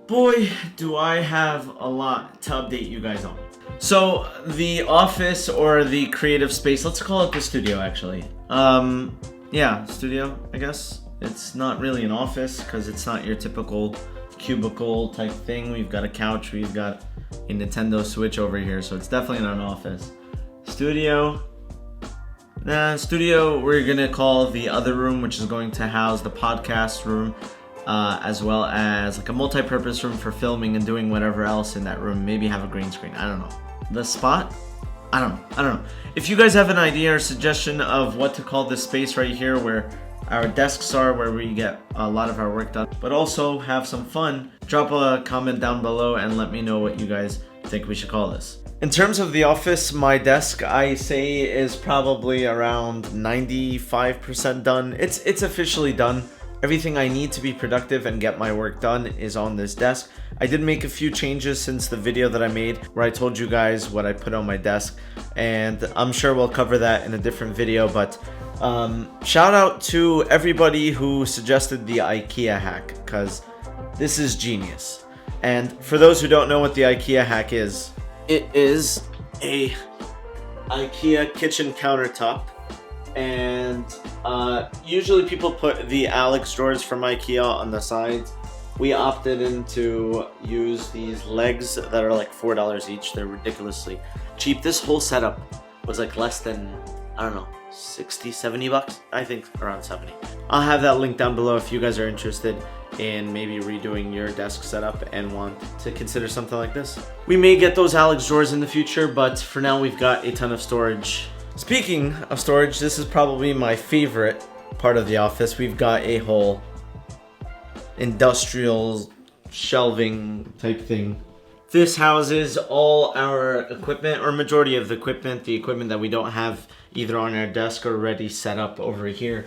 Boy, do I have a lot to update you guys on. So the office or the creative space, let's call it the studio actually. Yeah, studio, I guess. It's not really an office because it's not your typical cubicle type thing. We've got a couch, we've got a Nintendo Switch over here, so it's definitely not an office. Studio we're gonna call the other room, which is going to house the podcast room, as well as like a multi-purpose room for filming and doing whatever else in that room. Maybe have a green screen, I don't know. The spot? I don't know. If you guys have an idea or suggestion of what to call this space right here where our desks are, where we get a lot of our work done, but also have some fun, drop a comment down below and let me know what you guys think we should call this. In terms of the office, my desk I say is probably around 95% done. It's officially done. Everything I need to be productive and get my work done is on this desk. I did make a few changes since the video that I made where I told you guys what I put on my desk, and I'm sure we'll cover that in a different video, but shout out to everybody who suggested the IKEA hack, because this is genius. And for those who don't know what the IKEA hack is, it is a IKEA kitchen countertop. And usually people put the Alex drawers from IKEA on the sides. We opted in to use these legs that are like $4 each. They're ridiculously cheap. This whole setup was like less than, I don't know, 60, 70 bucks? I think around 70. I'll have that link down below if you guys are interested in maybe redoing your desk setup and want to consider something like this. We may get those Alex drawers in the future, but for now we've got a ton of storage. Speaking of storage, this is probably my favorite part of the office. We've got a whole industrial shelving type thing. This houses all our equipment, or majority of the equipment that we don't have either on our desk or ready set up over here.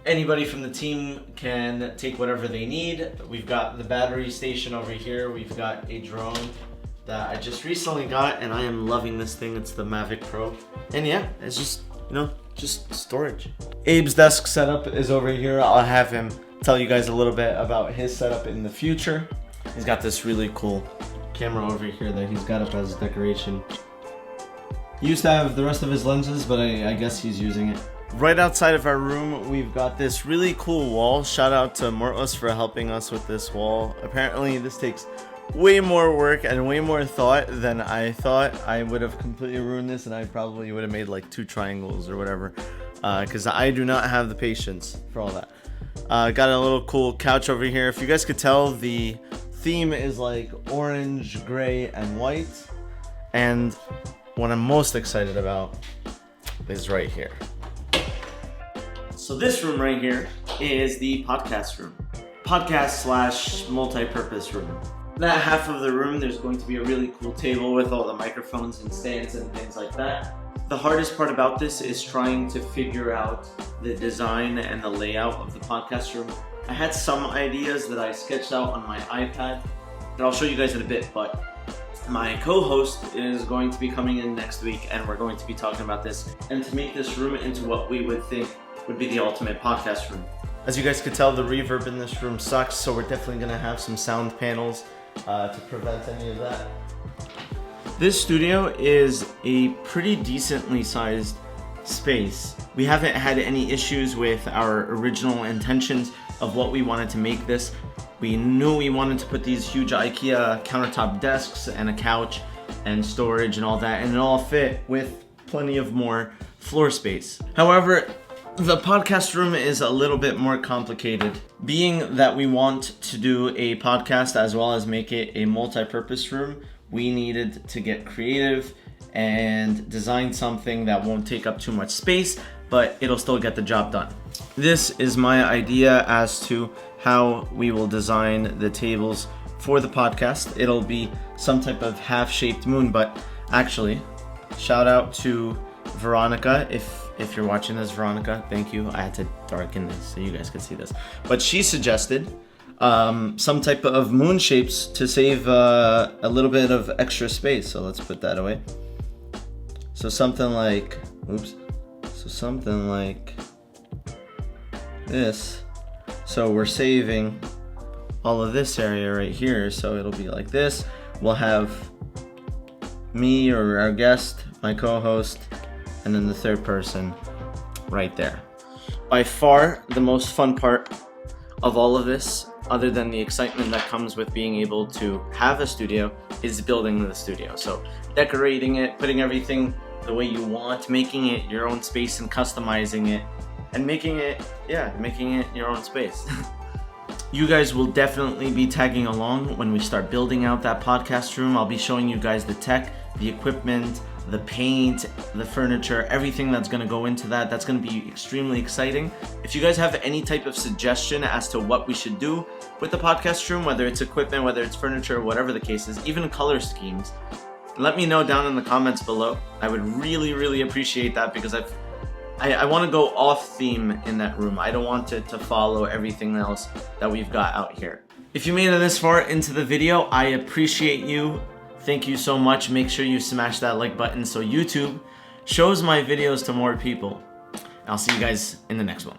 Anybody from the team can take whatever they need. We've got the battery station over here. We've got a drone that I just recently got, and I am loving this thing. It's the Mavic Pro. And yeah, it's just, just storage. Abe's desk setup is over here. I'll have him tell you guys a little bit about his setup in the future. He's got this really cool camera over here that he's got up as decoration. He used to have the rest of his lenses, but I guess he's using it. Right outside of our room, we've got this really cool wall. Shout out to Mortlis for helping us with this wall. Apparently this takes way more work and way more thought than I thought. I would have completely ruined this, and I probably would have made like 2 triangles or whatever, because I do not have the patience for all that. Got a little cool couch over here. If you guys could tell, the theme is like orange, gray, and white. And what I'm most excited about is right here. So this room right here is the podcast room. Podcast / multi-purpose room. That half of the room, there's going to be a really cool table with all the microphones and stands and things like that. The hardest part about this is trying to figure out the design and the layout of the podcast room. I had some ideas that I sketched out on my iPad that I'll show you guys in a bit, but my co-host is going to be coming in next week, and we're going to be talking about this and to make this room into what we would think would be the ultimate podcast room. As you guys could tell, the reverb in this room sucks, so we're definitely gonna have some sound panels to prevent any of that. This studio is a pretty decently sized space. We haven't had any issues with our original intentions of what we wanted to make this. We knew we wanted to put these huge IKEA countertop desks and a couch and storage and all that, and it all fit with plenty of more floor space. However, the podcast room is a little bit more complicated. Being that we want to do a podcast as well as make it a multi-purpose room, we needed to get creative and design something that won't take up too much space, but it'll still get the job done. This is my idea as to how we will design the tables for the podcast. It'll be some type of half-shaped moon, but actually, shout out to Veronica. If you're watching this, Veronica, thank you. I had to darken this so you guys could see this. But she suggested some type of moon shapes to save a little bit of extra space. So let's put that away. So something like, something like this. So we're saving all of this area right here. So it'll be like this. We'll have me or our guest, my co-host, and then the third person right there. By far the most fun part of all of this, other than the excitement that comes with being able to have a studio, is building the studio. So decorating it, putting everything the way you want, making it your own space and customizing it, and making it your own space. You guys will definitely be tagging along when we start building out that podcast room. I'll be showing you guys the tech, the equipment, the paint, the furniture, everything that's gonna go into that. That's gonna be extremely exciting. If you guys have any type of suggestion as to what we should do with the podcast room, whether it's equipment, whether it's furniture, whatever the case is, even color schemes, let me know down in the comments below. I would really, really appreciate that, because I want to go off theme in that room. I don't want it to follow everything else that we've got out here. If you made it this far into the video, I appreciate you. Thank you so much. Make sure you smash that like button so YouTube shows my videos to more people. I'll see you guys in the next one.